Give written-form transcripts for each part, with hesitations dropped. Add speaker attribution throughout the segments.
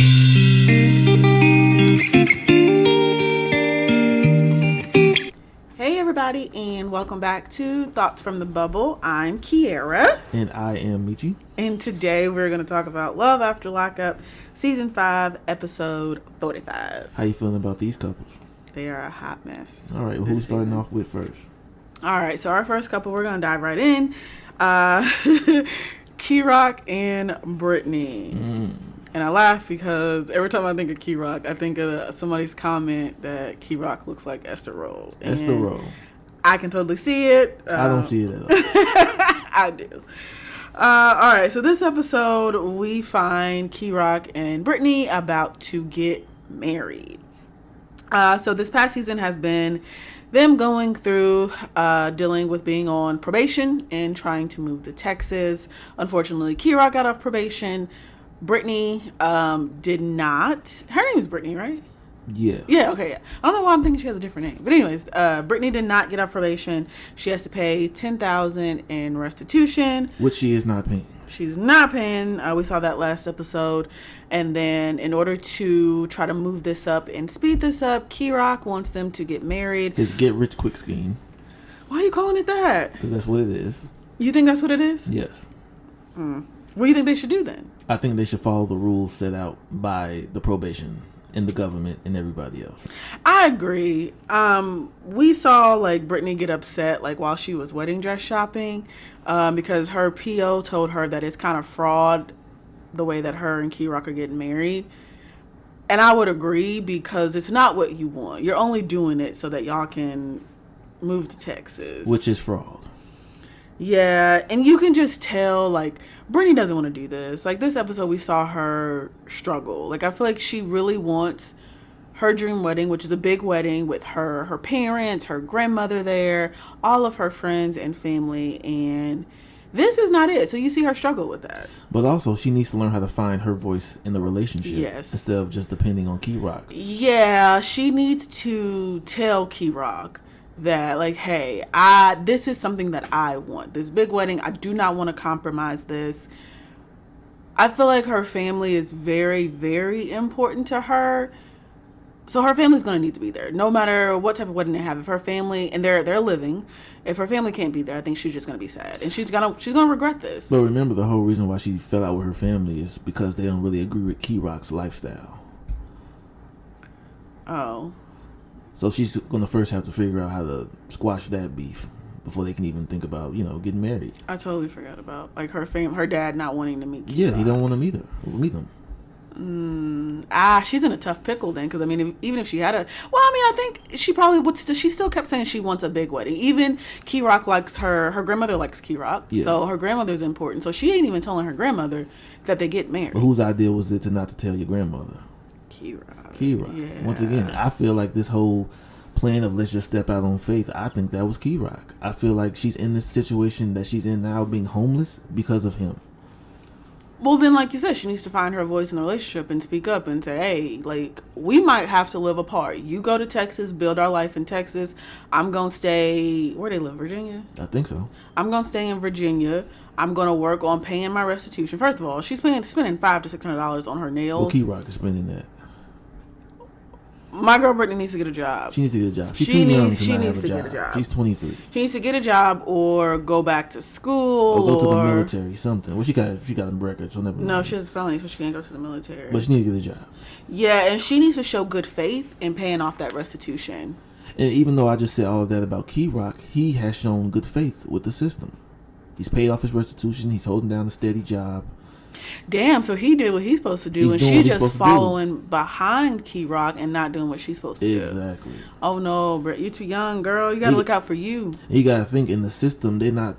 Speaker 1: Hey everybody, and welcome back to Thoughts from the Bubble. I'm Kiera.
Speaker 2: And I am Michi.
Speaker 1: And today we're going to talk about Love After Lockup, Season 5, Episode 45.
Speaker 2: How you feeling about these couples?
Speaker 1: They are a hot mess.
Speaker 2: All right, well, who's starting off with first?
Speaker 1: All right, so our first couple, we're going to dive right in. Key-Rock and Brittany. And I laugh because every time I think of Key-Rock, I think of somebody's comment that Key-Rock looks like Esther Rolle.
Speaker 2: Esther Rolle.
Speaker 1: I can totally see it.
Speaker 2: I don't see it at all.
Speaker 1: I do. All right, so this episode, we find Key-Rock and Brittany about to get married. So this past season has been them going through dealing with being on probation and trying to move to Texas. Unfortunately, Key-Rock got off probation. Brittany did not. Her name is Brittany, right?
Speaker 2: Yeah.
Speaker 1: Yeah, okay. Yeah. I don't know why I'm thinking she has a different name. But anyways, Brittany did not get off probation. She has to pay $10,000 in restitution.
Speaker 2: Which she is not paying.
Speaker 1: She's not paying. We saw that last episode. And then in order to try to move this up and speed this up, Key-Rock wants them to get married.
Speaker 2: His get-rich-quick scheme.
Speaker 1: Why are you calling it that?
Speaker 2: Because that's what it is.
Speaker 1: You think that's what it is?
Speaker 2: Yes.
Speaker 1: What do you think they should do then?
Speaker 2: I think they should follow the rules set out by the probation and the government and everybody else.
Speaker 1: I agree. We saw like Brittany get upset like while she was wedding dress shopping because her PO told her that it's kind of fraud the way that her and Key-Rock are getting married. And I would agree because it's not what you want. You're only doing it so that y'all can move to Texas.
Speaker 2: Which is fraud.
Speaker 1: Yeah, and you can just tell, like, Brittany doesn't want to do this. Like, this episode, we saw her struggle. Like, I feel like she really wants her dream wedding, which is a big wedding with her parents, her grandmother there, all of her friends and family, and this is not it. So you see her struggle with that.
Speaker 2: But also, she needs to learn how to find her voice in the relationship.
Speaker 1: Yes.
Speaker 2: Instead of just depending on Key-Rock.
Speaker 1: Yeah, she needs to tell Key-Rock that, like, hey, this is something that I want. This big wedding, I do not want to compromise this. I feel like her family is very, very important to her. So her family's going to need to be there. No matter what type of wedding they have. If her family, and they're living, if her family can't be there, I think she's just going to be sad. And she's going to regret this.
Speaker 2: But remember, the whole reason why she fell out with her family is because they don't really agree with Key-Rock's lifestyle.
Speaker 1: Oh.
Speaker 2: So she's going to first have to figure out how to squash that beef before they can even think about, getting married.
Speaker 1: I totally forgot about, like, her dad not wanting to meet Key-Rock.
Speaker 2: Yeah, he don't want to meet him.
Speaker 1: She's in a tough pickle then, because, I mean, even if she had I think she probably would she still kept saying she wants a big wedding. Even Key-Rock likes her grandmother likes Key-Rock,
Speaker 2: yeah.
Speaker 1: So her grandmother's important. So she ain't even telling her grandmother that they get married.
Speaker 2: But whose idea was it to not to tell your grandmother?
Speaker 1: Key-Rock.
Speaker 2: Yeah. Once again, I feel like this whole plan of let's just step out on faith, I think that was Key-Rock. I feel like she's in this situation that she's in now, being homeless because of him.
Speaker 1: Well, then, like you said, she needs to find her voice in the relationship and speak up and say, hey, like, we might have to live apart. You go to Texas, build our life in Texas. I'm going to stay, where they live, Virginia?
Speaker 2: I think so.
Speaker 1: I'm going to stay in Virginia. I'm going to work on paying my restitution. First of all, she's spending $500 to $600 on her nails.
Speaker 2: Well, Key-Rock is spending that.
Speaker 1: My girl Brittany needs to get a job.
Speaker 2: She needs to get a job. She's
Speaker 1: She
Speaker 2: too young
Speaker 1: needs
Speaker 2: to not
Speaker 1: to
Speaker 2: have a
Speaker 1: get a job.
Speaker 2: She's 23.
Speaker 1: She needs to get a job or go back to school.
Speaker 2: Or go to the military, something. Well, she got a record, so never mind.
Speaker 1: No, she has a felony, so she can't go to the military.
Speaker 2: But she needs to get a job.
Speaker 1: Yeah, and she needs to show good faith in paying off that restitution.
Speaker 2: And even though I just said all of that about Key-Rock, he has shown good faith with the system. He's paid off his restitution. He's holding down a steady job.
Speaker 1: Damn, so he did what he's supposed to do, and she's just following behind Key-Rock and not doing what she's supposed to do.
Speaker 2: Exactly.
Speaker 1: Oh no, Britt, you're too young, girl. You gotta look out for you.
Speaker 2: You gotta think, in the system, they're not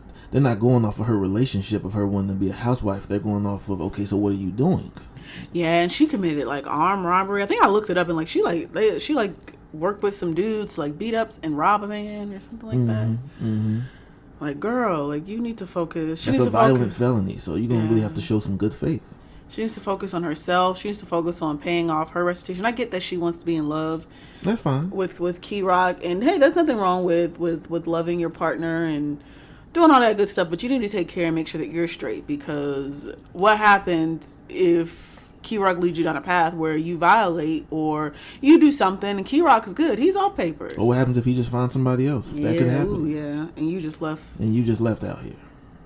Speaker 2: going off of her relationship of her wanting to be a housewife. They're going off of, okay, so what are you doing?
Speaker 1: Yeah, and she committed like armed robbery. I think I looked it up, and like she worked with some dudes, like beat ups and rob a man or something like that. Mm-hmm. Like, girl, like, you need to focus.
Speaker 2: That's a violent felony, so you're going to really have to show some good faith.
Speaker 1: She needs to focus on herself. She needs to focus on paying off her restitution. I get that she wants to be in love.
Speaker 2: That's fine.
Speaker 1: With Key-Rock. And, hey, there's nothing wrong with loving your partner and doing all that good stuff. But you need to take care and make sure that you're straight. Because what happens if Key Rock leads you down a path where you violate or you do something, and Key Rock is good. He's off papers.
Speaker 2: Or what happens if he just finds somebody else?
Speaker 1: Yeah,
Speaker 2: That could happen.
Speaker 1: ooh, yeah, and you just left.
Speaker 2: And you just left out here.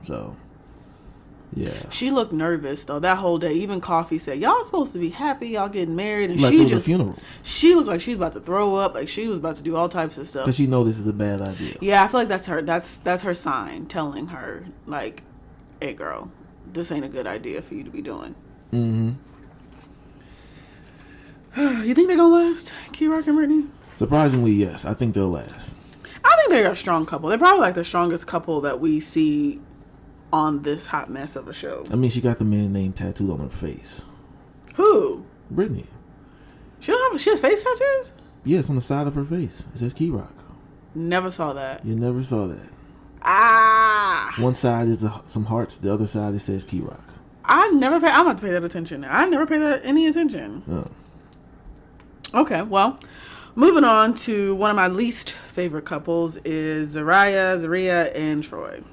Speaker 2: So, yeah.
Speaker 1: She looked nervous though that whole day. Even Coffee said, "Y'all supposed to be happy, y'all getting married," and
Speaker 2: Like
Speaker 1: she
Speaker 2: it was
Speaker 1: just
Speaker 2: a funeral.
Speaker 1: she looked like she was about to throw up. Like she was about to do all types of stuff.
Speaker 2: Because she know this is a bad idea.
Speaker 1: Yeah, I feel like that's her. That's her sign telling her, like, "Hey, girl, this ain't a good idea for you to be doing."
Speaker 2: Mm-hmm.
Speaker 1: You think they're gonna last, Key Rock and Brittany?
Speaker 2: Surprisingly, yes. I think they'll last.
Speaker 1: I think they're a strong couple. They're probably like the strongest couple that we see on this hot mess of a show.
Speaker 2: I mean, she got the man name tattooed on her face.
Speaker 1: Who?
Speaker 2: Brittany.
Speaker 1: She has face tattoos?
Speaker 2: Yes, on the side of her face. It says Key Rock.
Speaker 1: Never saw that.
Speaker 2: You never saw that.
Speaker 1: Ah.
Speaker 2: One side is some hearts. The other side it says Key Rock.
Speaker 1: I'm gonna have to pay that attention now. I never paid that any attention.
Speaker 2: Oh.
Speaker 1: Okay, well, moving on to one of my least favorite couples is Zaria, and Troy.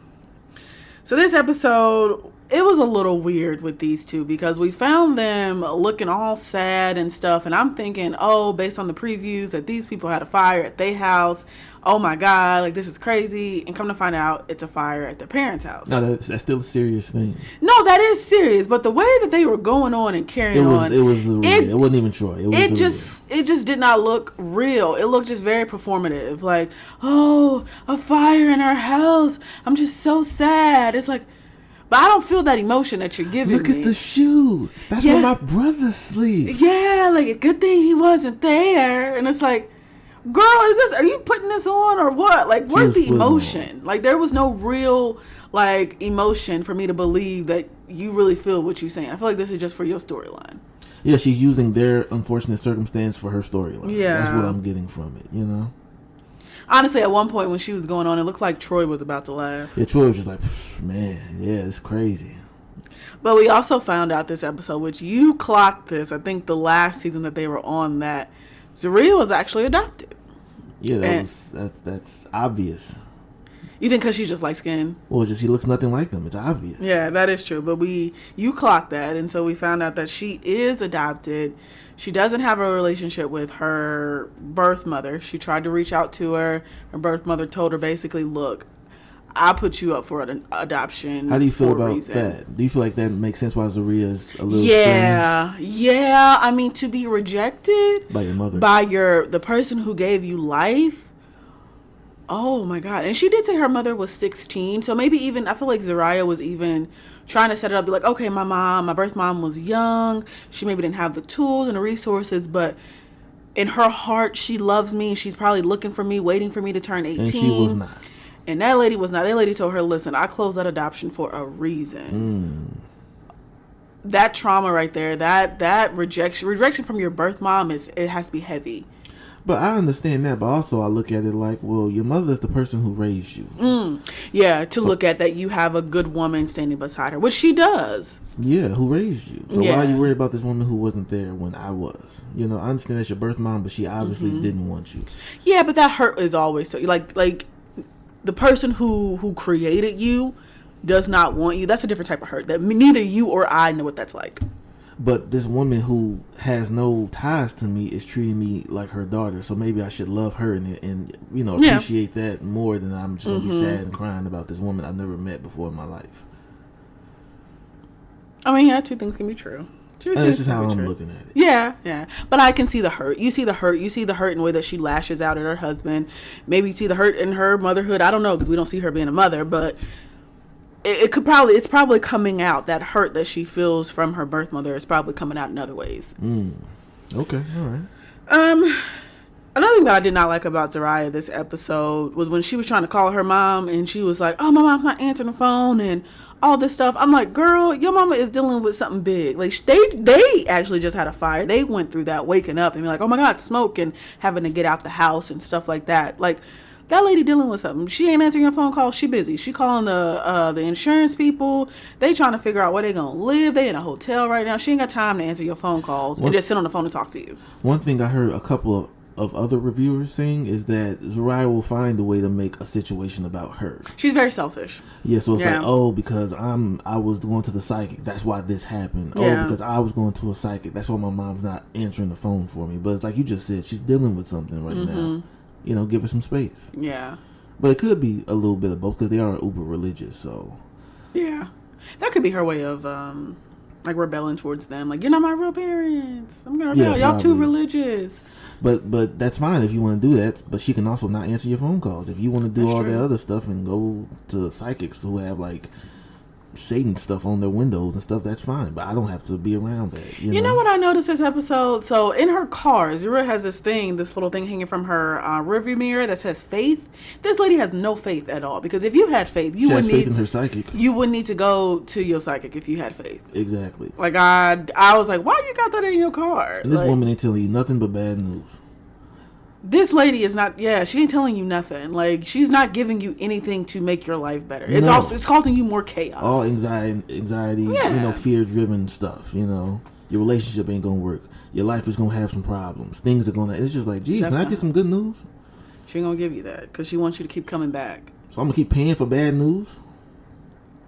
Speaker 1: So this episode, it was a little weird with these two because we found them looking all sad and stuff. And I'm thinking, oh, based on the previews that these people had a fire at their house. Oh my God, like this is crazy. And come to find out it's a fire at their parents' house.
Speaker 2: No, that's still a serious thing.
Speaker 1: No, that is serious. But the way that they were going on and carrying on.
Speaker 2: It wasn't even Troy.
Speaker 1: It just did not look real. It looked just very performative. Like, oh, a fire in our house. I'm just so sad. It's like, but I don't feel that emotion that you're giving me.
Speaker 2: Look at the shoe. That's where my brother sleeps.
Speaker 1: Yeah, like a good thing he wasn't there. And it's like, girl, are you putting this on or what? Like, where's the emotion? Like, there was no real, like, emotion for me to believe that you really feel what you're saying. I feel like this is just for your storyline.
Speaker 2: Yeah, she's using their unfortunate circumstance for her storyline.
Speaker 1: Yeah.
Speaker 2: That's what I'm getting from it, you know?
Speaker 1: Honestly, at one point when she was going on, it looked like Troy was about to laugh.
Speaker 2: Yeah, Troy was just like, man, yeah, it's crazy.
Speaker 1: But we also found out this episode, which you clocked this, I think the last season that they were on, that Zaria was actually adopted.
Speaker 2: Yeah, that's obvious.
Speaker 1: You think because she's just light skinned?
Speaker 2: Well, just he looks nothing like him. It's obvious.
Speaker 1: Yeah, that is true. But you clocked that, and so we found out that she is adopted. She doesn't have a relationship with her birth mother. She tried to reach out to her. Her birth mother told her basically, look, I put you up for an adoption.
Speaker 2: How do you feel about
Speaker 1: reason.
Speaker 2: that? Do you feel like that makes sense why Zaria's a little strange?
Speaker 1: Yeah. I mean, to be rejected
Speaker 2: By your mother.
Speaker 1: by the person who gave you life. Oh my God. And she did say her mother was 16. So maybe even, I feel like Zaria was even trying to set it up, be like, okay, my birth mom was young. She maybe didn't have the tools and the resources, but in her heart, she loves me. She's probably looking for me, waiting for me to turn 18.
Speaker 2: And she was not.
Speaker 1: And that lady was not. That lady told her, listen, I closed that adoption for a reason. That trauma right there, that rejection from your birth mom, it has to be heavy.
Speaker 2: But I understand that, but also I look at it like, well, your mother is the person who raised you.
Speaker 1: Yeah, look at that you have a good woman standing beside her, which she does.
Speaker 2: Yeah, who raised you. So why are you worried about this woman who wasn't there when I was? You know, I understand that's your birth mom, but she obviously didn't want you.
Speaker 1: Yeah, but that hurt is always so. Like the person who created you does not want you. That's a different type of hurt that neither you or I know what that's like.
Speaker 2: But this woman who has no ties to me is treating me like her daughter. So maybe I should love her and you know, appreciate that more than I'm just going to be sad and crying about this woman I've never met before in my life.
Speaker 1: I mean, yeah, two things can be true.
Speaker 2: That's just how I'm looking at it.
Speaker 1: Yeah. But I can see the hurt. You see the hurt. You see the hurt in the way that she lashes out at her husband. Maybe you see the hurt in her motherhood. I don't know because we don't see her being a mother, but it's probably coming out. That hurt that she feels from her birth mother is probably coming out in other ways.
Speaker 2: Okay, all right.
Speaker 1: Another thing that I did not like about Zaria this episode was when she was trying to call her mom and she was like, oh, my mom's not answering the phone and all this stuff. I'm like, girl, your mama is dealing with something big. Like they actually just had a fire. They went through that, waking up and be like, oh my God, smoke, and having to get out the house and stuff like that. Like, that lady dealing with something. She ain't answering your phone call. She busy. She calling the insurance people. They trying to figure out where they gonna live. They in a hotel right now. She ain't got time to answer your phone calls and just sit on the phone and talk to you.
Speaker 2: One thing I heard a couple of of other reviewers saying is that Zariah will find a way to make a situation about her.
Speaker 1: She's very selfish.
Speaker 2: Yeah, so it's like, oh, because I was going to the psychic, that's why this happened.
Speaker 1: Yeah.
Speaker 2: Oh, because I was going to a psychic, that's why my mom's not answering the phone for me. But it's like you just said, she's dealing with something right now. You know, give her some space.
Speaker 1: Yeah.
Speaker 2: But it could be a little bit of both because they are uber religious, so.
Speaker 1: Yeah. That could be her way of like rebelling towards them. Like, you're not my real parents. I'm gonna rebel. Y'all too religious.
Speaker 2: But that's fine if you want to do that. But she can also not answer your phone calls. If you want to do all that other stuff and go to psychics who have like Satan stuff on their windows and stuff, that's fine. But I don't have to be around that. You know
Speaker 1: what I noticed this episode? So in her car, Zariah has this little thing hanging from her rearview mirror that says faith. This lady has no faith at all, because if you had faith,
Speaker 2: she has faith in her psychic.
Speaker 1: You wouldn't need to go to your psychic if you had faith.
Speaker 2: Exactly.
Speaker 1: Like I was like, why you got that in your car?
Speaker 2: And this woman ain't telling you nothing but bad news.
Speaker 1: This lady is not. Yeah, she ain't telling you nothing. Like, she's not giving you anything to make your life better. It's causing you more chaos.
Speaker 2: All anxiety, fear-driven stuff. You know, your relationship ain't gonna work. Your life is gonna have some problems. Things are gonna. It's just like, geez, can I get some good news?
Speaker 1: She ain't gonna give you that because she wants you to keep coming back.
Speaker 2: So I'm gonna keep paying for bad news.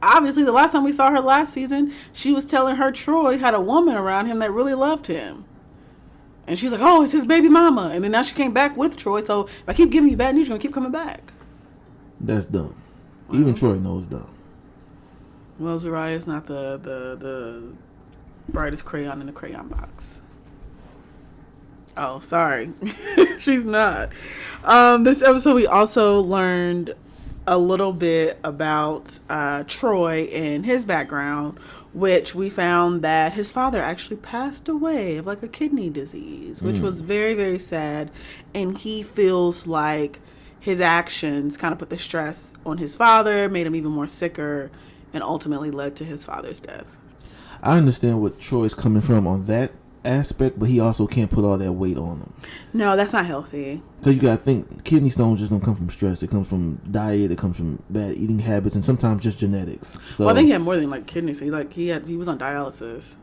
Speaker 1: Obviously, the last time we saw her last season, she was telling her Troy had a woman around him that really loved him. And she's like, oh, it's his baby mama. And then now she came back with Troy. So if I keep giving you bad news, you're going to keep coming back.
Speaker 2: That's dumb. Even Troy knows dumb.
Speaker 1: Well, Zariah is not the brightest crayon in the crayon box. Oh, sorry. She's not. This episode, we also learned a little bit about Troy and his background, which we found that his father actually passed away of like a kidney disease, which was very, very sad. And he feels like his actions kind of put the stress on his father, made him even more sicker, and ultimately led to his father's death.
Speaker 2: I understand what Troy's coming from on that aspect, but he also can't put all that weight on him.
Speaker 1: No, that's not healthy.
Speaker 2: Because you gotta think, kidney stones just don't come from stress. It comes from diet. It comes from bad eating habits, and sometimes just genetics. So,
Speaker 1: well, I think he had more than like kidneys. He was on dialysis,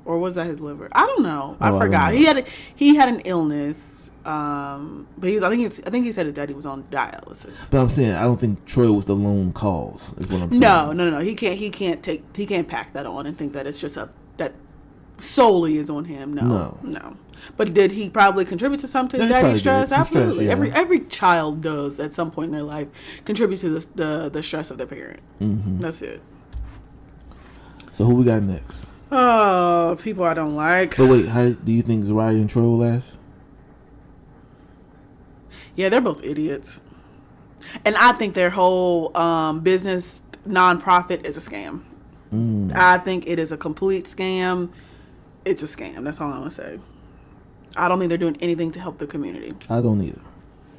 Speaker 1: or was that his liver? I don't know. I forgot. He had an illness. But I think he said his daddy was on dialysis.
Speaker 2: But I'm saying I don't think Troy was the lone cause. Is what I'm saying.
Speaker 1: No. He can't pack that on and think that it's just that solely is on him. No. But did he probably contribute to something to daddy's stress? Absolutely. Stress, yeah. Every child does at some point in their life contribute to the stress of their parent. Mm-hmm. That's it.
Speaker 2: So who we got next?
Speaker 1: Oh, people I don't like.
Speaker 2: But wait, how do you think Zariah and Troy will last?
Speaker 1: Yeah, they're both idiots. And I think their whole business nonprofit is a scam. I think it is a complete scam. It's a scam. That's all I'm going to say. I don't think they're doing anything to help the community.
Speaker 2: I don't either.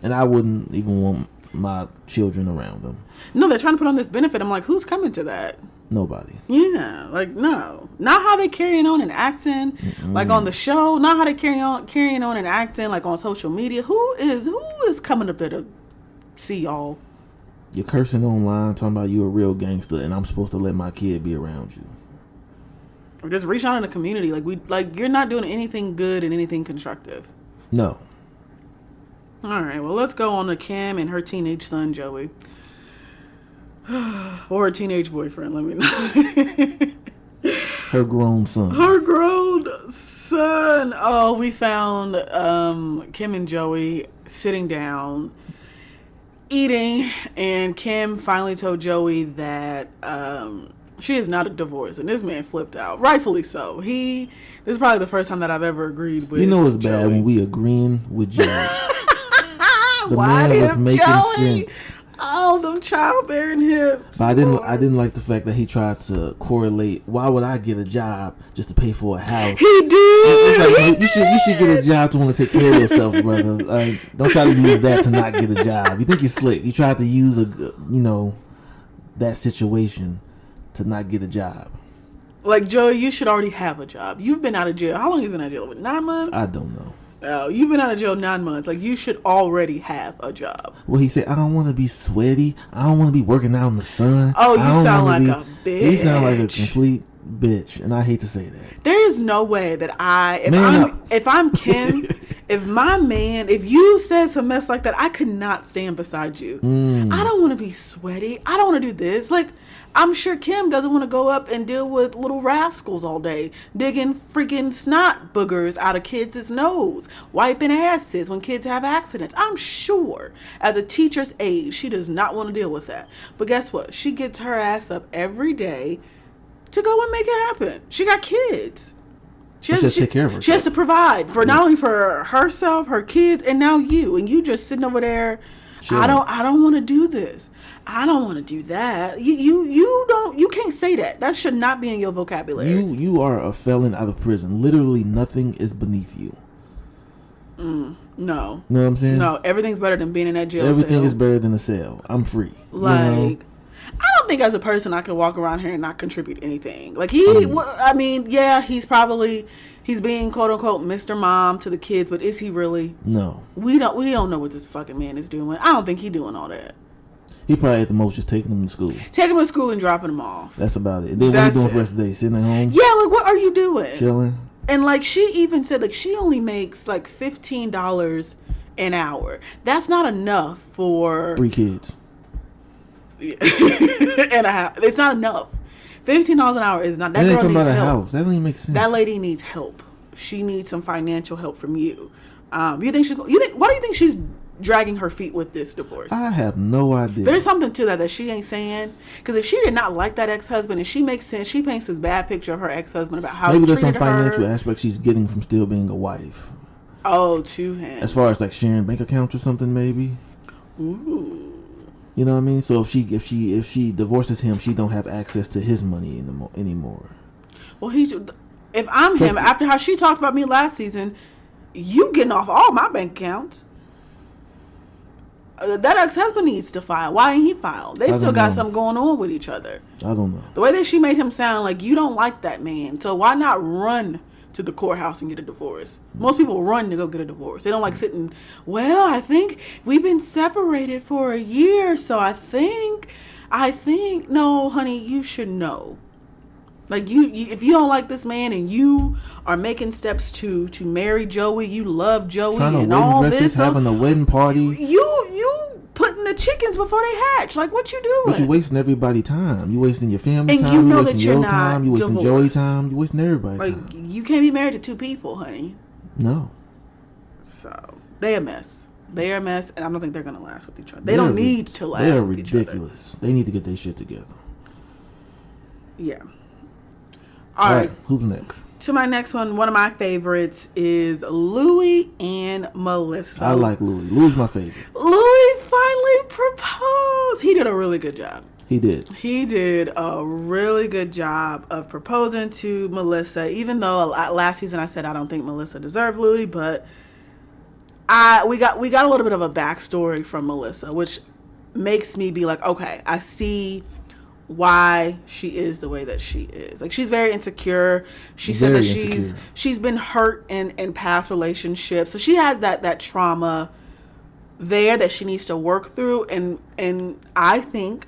Speaker 2: And I wouldn't even want my children around them.
Speaker 1: No, they're trying to put on this benefit. I'm like, who's coming to that?
Speaker 2: Nobody.
Speaker 1: Yeah, like, no. Not how they carrying on and acting, like on the show. Not how they carrying on and acting, like on social media. Who is coming up there to see y'all?
Speaker 2: You're cursing online, talking about you a real gangster, and I'm supposed to let my kid be around you.
Speaker 1: Or just reach out in the community. Like you're not doing anything good and anything constructive.
Speaker 2: No.
Speaker 1: All right, well, let's go on to Kim and her teenage son, Joey. Or her teenage boyfriend, let me know.
Speaker 2: Her grown son.
Speaker 1: Her grown son. Oh, we found Kim and Joey sitting down, eating, and Kim finally told Joey that she is not a divorce, and this man flipped out. Rightfully so. This is probably the first time that I've ever agreed with.
Speaker 2: You know it's bad when we agreeing with Joey. The
Speaker 1: Why
Speaker 2: man was making
Speaker 1: Joey?
Speaker 2: sense.
Speaker 1: Oh, them childbearing hips.
Speaker 2: But I didn't like the fact that he tried to correlate. Why would I get a job just to pay for a house?
Speaker 1: He did.
Speaker 2: It's like, you should get a job to want to take care of yourself, brother. Don't try to use that to not get a job. You think you're slick. You tried to use that situation to not get a job.
Speaker 1: Like, Joey, you should already have a job. You've been out of jail. How long have you been out of jail? 9 months?
Speaker 2: I don't know.
Speaker 1: Oh, you've been out of jail 9 months. Like, you should already have a job.
Speaker 2: Well, he said, I don't want to be sweaty. I don't want to be working out in the sun.
Speaker 1: Oh, you sound like a bitch.
Speaker 2: You sound like a complete bitch, and I hate to say that.
Speaker 1: There is no way that if I'm Kim if you said some mess like that, I could not stand beside you. I don't want to be sweaty. I don't want to do this. Like, I'm sure Kim doesn't want to go up and deal with little rascals all day, digging freaking snot boogers out of kids' nose, wiping asses when kids have accidents. I'm sure as a teacher's aide, she does not want to deal with that. But guess what? She gets her ass up every day to go and make it happen. She got kids. She has to provide for not only for herself, her kids, and now you. And you just sitting over there. Sure. I don't want to do this. I don't want to do that. You can't say that. That should not be in your vocabulary.
Speaker 2: You are a felon out of prison. Literally nothing is beneath you.
Speaker 1: No.
Speaker 2: You know what I'm saying?
Speaker 1: No, everything's better than being in that jail
Speaker 2: Everything
Speaker 1: cell.
Speaker 2: is better than a cell. I'm free.
Speaker 1: Like,
Speaker 2: you know?
Speaker 1: I don't think as a person I could walk around here and not contribute anything. Like he's being quote unquote Mr. Mom to the kids, but is he really?
Speaker 2: No.
Speaker 1: We don't know what this fucking man is doing. I don't think he's doing all that.
Speaker 2: He probably at the most just taking them to school.
Speaker 1: Taking them to school and dropping them off.
Speaker 2: That's about it. Then what are you doing for the rest of the day? Sitting at home?
Speaker 1: Yeah, like what are you doing?
Speaker 2: Chilling.
Speaker 1: And like she even said like she only makes like $15 an hour. That's not enough for
Speaker 2: 3 kids.
Speaker 1: and a half. It's not enough. $15 an hour is not. That girl needs help.
Speaker 2: House. That doesn't even make sense.
Speaker 1: That lady needs help. She needs some financial help from you. Why do you think she's dragging her feet with this divorce?
Speaker 2: I have no idea.
Speaker 1: There's something to that she ain't saying. Because if she did not like that ex-husband, and she makes sense, she paints this bad picture of her ex-husband about how
Speaker 2: maybe
Speaker 1: he
Speaker 2: there's some
Speaker 1: treated her.
Speaker 2: financial aspect she's getting from still being a wife.
Speaker 1: Oh, to him.
Speaker 2: As far as like sharing bank accounts or something, maybe.
Speaker 1: Ooh.
Speaker 2: You know what I mean? So if she divorces him, she don't have access to his money anymore.
Speaker 1: Well, if I'm him, after how she talked about me last season, you getting off all my bank accounts. That ex-husband needs to file. Why ain't he filed? They still got something going on with each other.
Speaker 2: I don't know.
Speaker 1: The way that she made him sound like you don't like that man, so why not run to the courthouse and get a divorce? Most people run to go get a divorce. They don't like sitting, well, I think we've been separated for a year, so I think, no, honey, you should know. Like, you if you don't like this man and you are making steps to marry Joey, you love Joey and all this.
Speaker 2: Having a wedding party.
Speaker 1: You putting the chickens before they hatch. Like, what you doing?
Speaker 2: But you wasting everybody's time. You wasting your family
Speaker 1: and
Speaker 2: time.
Speaker 1: You know
Speaker 2: you wasting
Speaker 1: that you're
Speaker 2: your
Speaker 1: not
Speaker 2: time. You wasting
Speaker 1: divorced.
Speaker 2: Joey time. You wasting everybody's
Speaker 1: like,
Speaker 2: time.
Speaker 1: You can't be married to 2 people, honey.
Speaker 2: No.
Speaker 1: So they a mess. They are a mess, and I don't think they're gonna last with each other. They don't need to last with each other.
Speaker 2: They're ridiculous. They need to get their shit together.
Speaker 1: Yeah. All right.
Speaker 2: Who's next?
Speaker 1: To my next one of my favorites is Louis and Melissa.
Speaker 2: I like Louis. Louis my favorite.
Speaker 1: Louis finally proposed. He did a really good job.
Speaker 2: He did.
Speaker 1: He did a really good job of proposing to Melissa, even though last season I said I don't think Melissa deserved Louis, but we got a little bit of a backstory from Melissa, which makes me be like, okay, I see why she is the way that she is. Like, she's very insecure. She said that she's been hurt in past relationships, so she has that trauma there that she needs to work through. And I think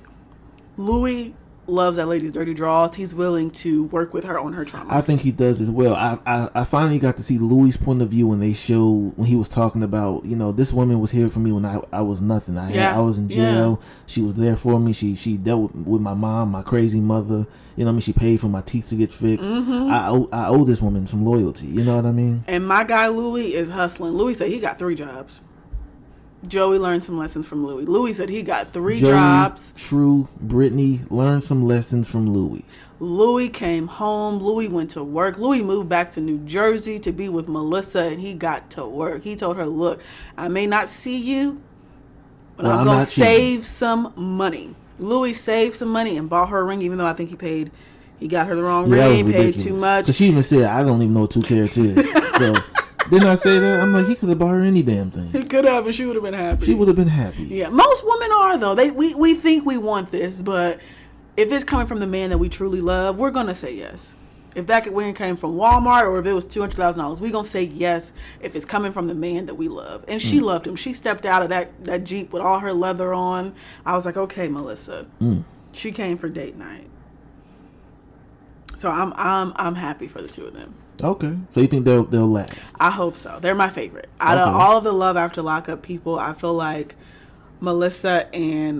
Speaker 1: Louis loves that lady's dirty draws. He's willing to work with her on her trauma.
Speaker 2: I think he does as well. I finally got to see Louis' point of view when he was talking about, this woman was here for me when I was nothing. I was in jail. Yeah. She was there for me. She dealt with my mom, my crazy mother. You know what I mean? She paid for my teeth to get fixed. Mm-hmm. I owe this woman some loyalty. You know what I mean?
Speaker 1: And my guy Louis is hustling. Louis said he got 3 jobs. Joey learned some lessons from Louis. Louis said he got 3 jobs.
Speaker 2: True. Brittany learned some lessons from Louis.
Speaker 1: Louis came home. Louis went to work. Louis moved back to New Jersey to be with Melissa, and he got to work. He told her, look, I may not see you, but I'm going to save some money. Louis saved some money and bought her a ring, even though I think he got her the wrong ring, paid too much.
Speaker 2: Because she even said, I don't even know what 2 carats is. So... Didn't I say that? I'm like, he could have bought her any damn thing.
Speaker 1: He could have, and she would have been happy.
Speaker 2: She would have been happy.
Speaker 1: Yeah, most women are, though. We think we want this, but if it's coming from the man that we truly love, we're going to say yes. If that ring came from Walmart or if it was $200,000, we're going to say yes if it's coming from the man that we love. And she loved him. She stepped out of that Jeep with all her leather on. I was like, okay, Melissa. She came for date night. So I'm happy for the 2 of them.
Speaker 2: Okay. So you think they'll last?
Speaker 1: I hope so. They're my favorite. Out of
Speaker 2: Okay.
Speaker 1: all of the Love After Lockup people, I feel like Melissa and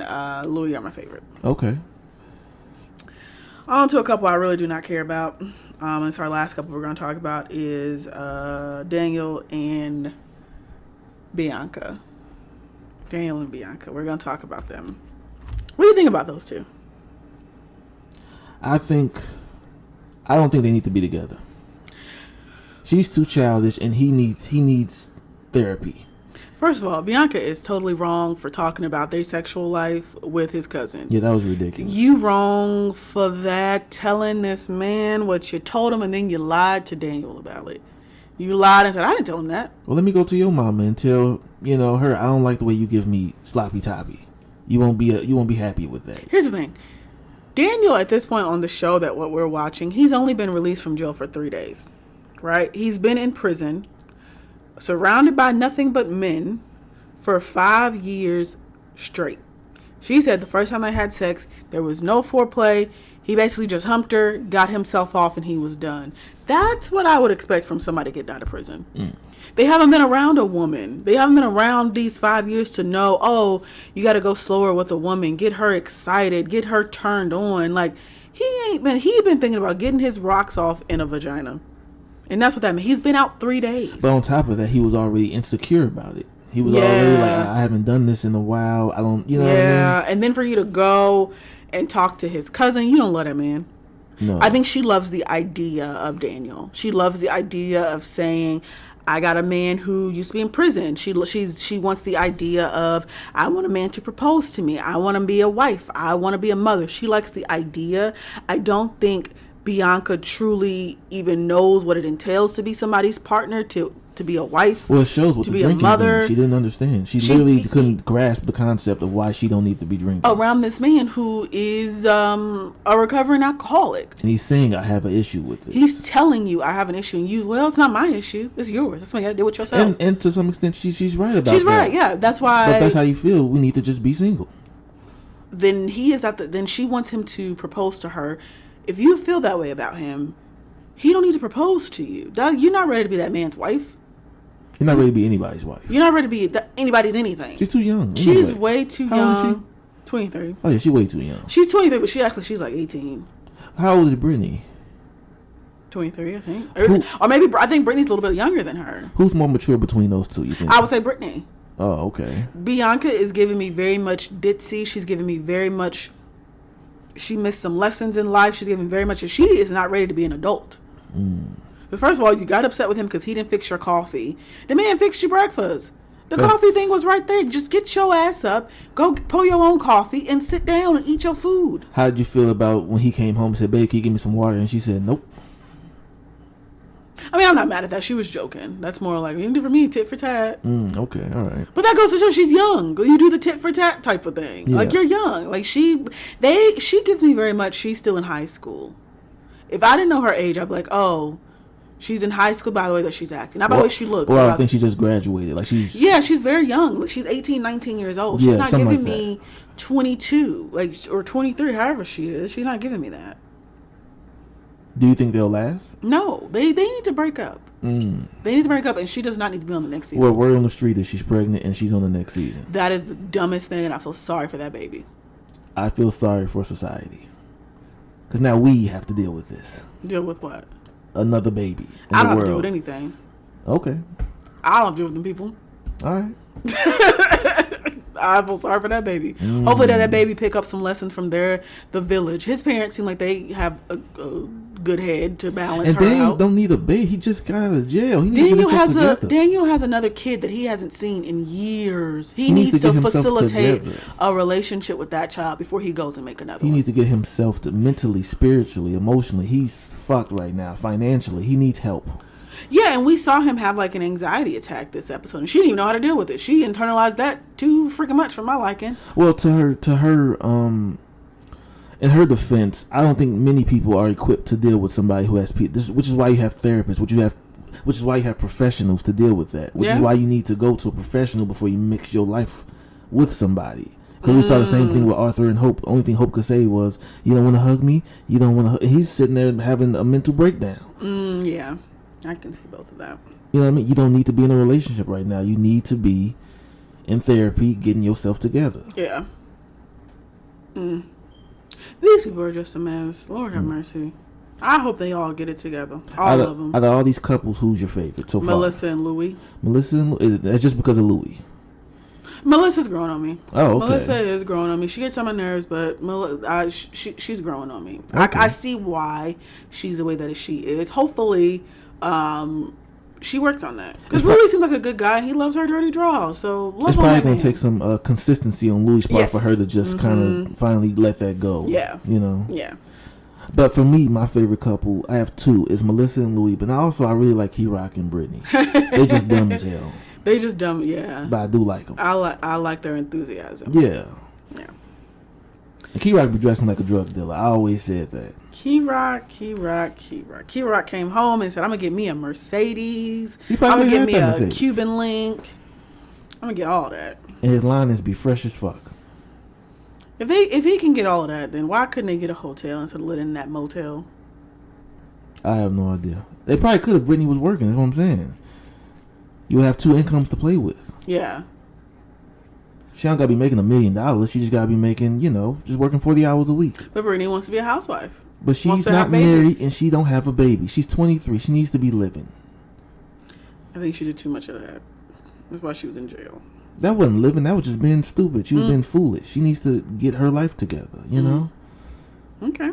Speaker 1: Louis are my favorite.
Speaker 2: Okay.
Speaker 1: On to a couple I really do not care about. It's our last couple we're going to talk about is Daniel and Bianca. Daniel and Bianca. We're going to talk about them. What do you think about those two?
Speaker 2: I don't think they need to be together. She's too childish, and he needs therapy.
Speaker 1: First of all, Bianca is totally wrong for talking about their sexual life with his cousin.
Speaker 2: Yeah, that was ridiculous.
Speaker 1: You wrong for that, telling this man what you told him, and then you lied to Daniel about it. You lied and said, I didn't tell him that.
Speaker 2: Well, let me go to your mama and tell her I don't like the way you give me sloppy toppy. You won't be happy with that.
Speaker 1: Here's the thing. Daniel, at this point on the show that what we're watching, he's only been released from jail for 3 days, right? He's been in prison, surrounded by nothing but men for 5 years straight. She said the first time they had sex, there was no foreplay. He basically just humped her, got himself off, and he was done. That's what I would expect from somebody getting out of prison. They haven't been around a woman. They haven't been around these 5 years to know, oh, you got to go slower with a woman, get her excited, get her turned on. Like, he been thinking about getting his rocks off in a vagina. And that's what that means. He's been out 3 days.
Speaker 2: But on top of that, he was already insecure about it. He was already like, I haven't done this in a while. I don't, what I mean?
Speaker 1: And then for you to go and talk to his cousin, you don't love that man.
Speaker 2: No.
Speaker 1: I think she loves the idea of Daniel. She loves the idea of saying, I got a man who used to be in prison. She wants the idea of, I want a man to propose to me. I want to be a wife. I want to be a mother. She likes the idea. I don't think Bianca truly even knows what it entails to be somebody's partner, to be a wife.
Speaker 2: Well, it shows with
Speaker 1: to
Speaker 2: the
Speaker 1: be a
Speaker 2: drinking
Speaker 1: mother.
Speaker 2: thing. She didn't understand. She literally couldn't grasp the concept of why she don't need to be drinking.
Speaker 1: Around this man who is a recovering alcoholic.
Speaker 2: And he's saying, I have an issue with it.
Speaker 1: He's telling you, I have an issue. And well, it's not my issue. It's yours. That's something you got to deal with yourself.
Speaker 2: And to some extent, she's right about
Speaker 1: She's
Speaker 2: that.
Speaker 1: right, yeah. That's why.
Speaker 2: But that's how you feel. We need to just be single.
Speaker 1: Then he is then she wants him to propose to her. If you feel that way about him, he don't need to propose to you. You're not ready to be that man's wife.
Speaker 2: You're not ready to be anybody's wife.
Speaker 1: You're not ready to be anybody's anything.
Speaker 2: She's too young.
Speaker 1: She's
Speaker 2: Anyway.
Speaker 1: way too
Speaker 2: How old is
Speaker 1: young. 23.
Speaker 2: Oh yeah, she's way too young.
Speaker 1: She's 23, but she's like 18.
Speaker 2: How old is Brittany?
Speaker 1: 23, I think. Or maybe, I think Brittany's a little bit younger than her.
Speaker 2: Who's more mature between those two, you think?
Speaker 1: I would say Brittany.
Speaker 2: Oh, okay.
Speaker 1: Bianca is giving me very much ditzy. She's giving me very much, she missed some lessons in life. She's giving very much, she is not ready to be an adult. Because first of all, you got upset with him because he didn't fix your coffee. The man fixed your breakfast. The coffee thing was right there. Just get your ass up, go pull your own coffee, and sit down and eat your food.
Speaker 2: How did you feel about when he came home and said, babe, can you give me some water? And she said, nope.
Speaker 1: I mean, I'm not mad at that. She was joking. That's more like, you can do for me, tit for tat.
Speaker 2: Okay, all right.
Speaker 1: But that goes to show she's young. You do the tit for tat type of thing.
Speaker 2: Yeah.
Speaker 1: Like, you're young. Like, she gives me very much, she's still in high school. If I didn't know her age, I'd be like, oh, she's in high school by the way that she's acting. Not by the way she looks.
Speaker 2: Well, I think she just graduated. Like
Speaker 1: she's very young. Like, she's 18, 19 years old. She's not giving me 22, or 23, however she is. She's not giving me that.
Speaker 2: Do you think they'll last?
Speaker 1: No, they need to break up. They need to break up, and she does not need to be on the next season.
Speaker 2: Well, word on the street that she's pregnant and she's on the next season.
Speaker 1: That is the dumbest thing, and I feel sorry for that baby.
Speaker 2: I feel sorry for society. Because now we have to deal with this.
Speaker 1: Deal with what?
Speaker 2: Another baby.
Speaker 1: I don't have to deal with anything.
Speaker 2: Okay.
Speaker 1: I don't have to deal with them people.
Speaker 2: All right.
Speaker 1: I feel sorry for that baby. Hopefully that baby pick up some lessons from the village. His parents seem like they have a good head to balance
Speaker 2: and
Speaker 1: her
Speaker 2: Daniel
Speaker 1: out.
Speaker 2: don't need a baby. He just got out of jail. He needs to get himself together.
Speaker 1: Daniel has another kid that he hasn't seen in years. He
Speaker 2: needs
Speaker 1: needs
Speaker 2: to
Speaker 1: to
Speaker 2: get himself
Speaker 1: facilitate
Speaker 2: together.
Speaker 1: a relationship with that child before he goes and make another
Speaker 2: He
Speaker 1: one.
Speaker 2: needs to get himself to mentally, spiritually, emotionally. He's fucked right now. Financially, he needs help.
Speaker 1: Yeah, and we saw him have like an anxiety attack this episode, and she didn't even know how to deal with it. She internalized that too freaking much for my liking.
Speaker 2: Well, to her, in her defense, I don't think many people are equipped to deal with somebody who has which is why you have therapists, which is why you have professionals to deal with that. Which is why you need to go to a professional before you mix your life with somebody. Because we saw the same thing with Arthur and Hope. The only thing Hope could say was, "You don't want to hug me. You don't want to." He's sitting there having a mental breakdown.
Speaker 1: Yeah. I can see both of that.
Speaker 2: You know what I mean? You don't need to be in a relationship right now. You need to be in therapy, getting yourself together.
Speaker 1: Yeah. These people are just a mess. Lord have mercy. I hope they all get it together. All of them.
Speaker 2: Out of all these couples, who's your favorite so far?
Speaker 1: Melissa and Louis.
Speaker 2: Melissa and Louis. That's just because of Louis.
Speaker 1: Melissa's growing on me.
Speaker 2: Oh, okay.
Speaker 1: Melissa is growing on me. She gets on my nerves, but she's growing on me.
Speaker 2: Okay.
Speaker 1: I see why she's the way that she is. Hopefully, she works on that. Because Louis seems like a good guy. He loves her dirty draw. So love
Speaker 2: it's
Speaker 1: on
Speaker 2: probably
Speaker 1: that
Speaker 2: going
Speaker 1: man.
Speaker 2: to take some consistency on Louis' part
Speaker 1: Yes.
Speaker 2: for her to just kind of finally let that go.
Speaker 1: Yeah.
Speaker 2: You know?
Speaker 1: Yeah.
Speaker 2: But for me, my favorite couple, I have two, is Melissa and Louis. But I really like Key-Rock and Brittany. They just dumb as hell.
Speaker 1: They just dumb. Yeah.
Speaker 2: But I do like them.
Speaker 1: I like their enthusiasm.
Speaker 2: Yeah.
Speaker 1: Yeah.
Speaker 2: And Key-Rock be dressing like a drug dealer. I always said that.
Speaker 1: Key-Rock came home and said, I'm going to get me a Mercedes.
Speaker 2: He
Speaker 1: I'm
Speaker 2: probably
Speaker 1: going to get
Speaker 2: had
Speaker 1: me
Speaker 2: that
Speaker 1: a
Speaker 2: Mercedes.
Speaker 1: Cuban Link. I'm going to get all that.
Speaker 2: And his line is be fresh as fuck.
Speaker 1: If he can get all of that, then why couldn't they get a hotel instead of living in that motel?
Speaker 2: I have no idea. They probably could if Brittany was working. That's what I'm saying. You have two incomes to play with.
Speaker 1: Yeah.
Speaker 2: She don't got to be making $1 million. She just got to be making, just working 40 hours a week.
Speaker 1: But Brittany wants to be a housewife.
Speaker 2: But
Speaker 1: Wants
Speaker 2: she's
Speaker 1: to
Speaker 2: not
Speaker 1: have babies.
Speaker 2: married and she don't have a baby. She's 23. She needs to be living.
Speaker 1: I think she did too much of that. That's why she was in jail.
Speaker 2: That wasn't living. That was just being stupid. She was being foolish. She needs to get her life together, you know?
Speaker 1: Okay.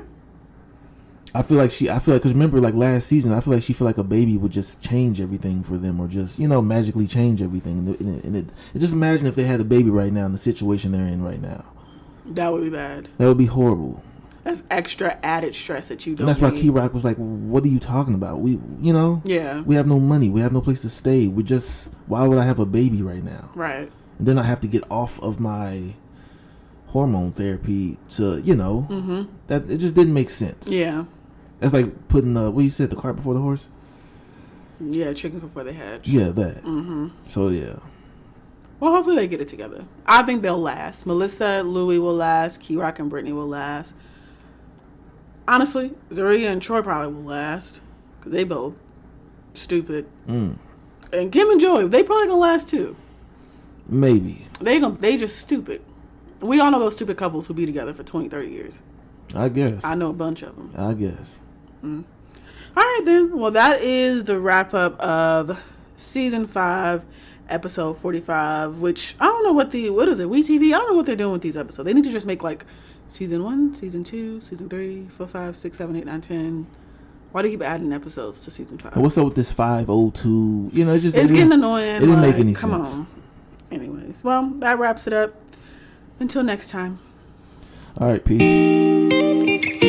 Speaker 2: I feel like because remember, like last season, I feel like she feel like a baby would just change everything for them or just, magically change everything. And just imagine if they had a baby right now in the situation they're in right now.
Speaker 1: That would be bad.
Speaker 2: That would be horrible.
Speaker 1: That's extra added stress that you don't
Speaker 2: And that's why
Speaker 1: need.
Speaker 2: Key-Rock was like, what are you talking about?
Speaker 1: Yeah.
Speaker 2: We have no money. We have no place to stay. Why would I have a baby right now?
Speaker 1: Right.
Speaker 2: And then I have to get off of my hormone therapy to, that it just didn't make sense.
Speaker 1: Yeah.
Speaker 2: That's like putting, what you said, the cart before the horse?
Speaker 1: Yeah, chickens before they hatch.
Speaker 2: Yeah, that. Mm-hmm. So, yeah.
Speaker 1: Well, hopefully they get it together. I think they'll last. Melissa, Louis will last. Key-Rock and Brittany will last. Honestly, Zaria and Troy probably will last. Because they both stupid. And Kim and Joey, they probably gonna last too.
Speaker 2: Maybe.
Speaker 1: They just stupid. We all know those stupid couples who be together for 20, 30 years.
Speaker 2: I guess.
Speaker 1: I know a bunch of them.
Speaker 2: I guess.
Speaker 1: All right, then. Well, that is the wrap-up of Season 5, Episode 45, which, I don't know what is it, WeTV? I don't know what they're doing with these episodes. They need to just make, like, Season 1, Season 2, Season 3, 4, 5, 6, 7, 8, 9, 10. Why do you keep adding episodes to Season 5?
Speaker 2: What's up with this 502? It's just...
Speaker 1: It's getting annoying.
Speaker 2: It didn't make any
Speaker 1: come
Speaker 2: sense.
Speaker 1: on. Anyways, well, that wraps it up. Until next time.
Speaker 2: All right, peace.